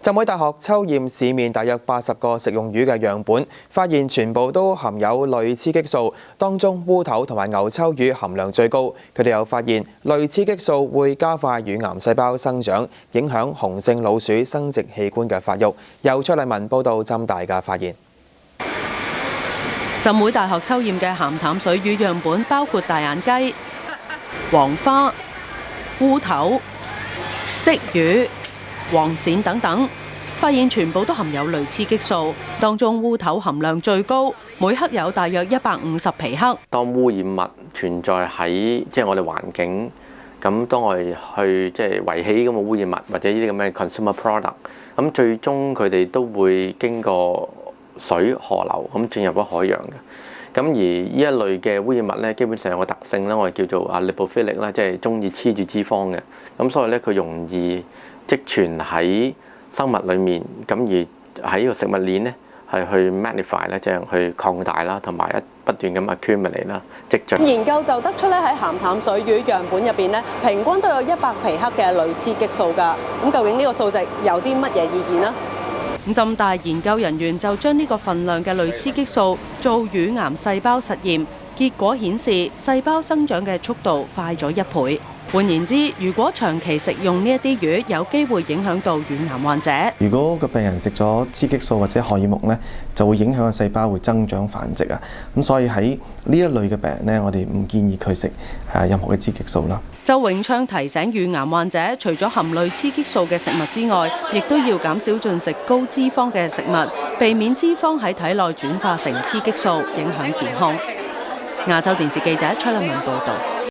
浸會大學抽驗市面大約80個食用魚嘅樣本，發現全部都含有類雌激素，當中烏頭同埋牛秋魚含量最高。佢哋又發現類雌激素會加快乳癌細胞生長，影響雄性老鼠生殖器官嘅發育。由卓麗文報道浸大嘅發現。浸會大學抽驗嘅鹹淡水魚樣本包括大眼雞、黃花、烏頭、鯽魚、黃鱔等等，發現全部都含有類雌激素，當中烏頭含量最高，每克有大約150皮克。當污染物存在喺我哋環境，咁當我哋去遺棄咁嘅污染物或者呢啲咁嘅 consumer product， 咁最終佢哋都會經過水河流咁進入咗海洋嘅。咁而呢一類嘅污染物咧，基本上有個特性咧，我哋叫做lipophilic啦，即係中意黐住脂肪嘅。咁所以咧，佢容易積存喺生物裡面，咁而喺呢個食物鏈咧係去 magnify 咧，即係去擴大啦，同埋不斷咁 accumulate 啦，積聚。研究就得出咧，喺鹹淡水魚樣本入邊咧，平均都有100皮克嘅類雌激素㗎。咁究竟呢個數值有啲乜嘢意見呢？浸大研究人員就將呢個份量嘅類雌激素做乳癌細胞實驗，結果顯示細胞生長嘅速度快咗1倍。換言之，如果長期食用呢一啲魚，有機會影響到乳癌患者。如果個病人食咗雌激素或者荷爾蒙呢，就會影響個細胞會增長繁殖啊。咁所以喺呢一類嘅病人呢，我哋唔建議佢食任何嘅雌激素啦。周永昌提醒乳癌患者，除咗含類雌激素嘅食物之外，亦都要減少進食高脂肪嘅食物，避免脂肪喺體內轉化成雌激素，影響健康。亞洲電視記者崔麗文報導。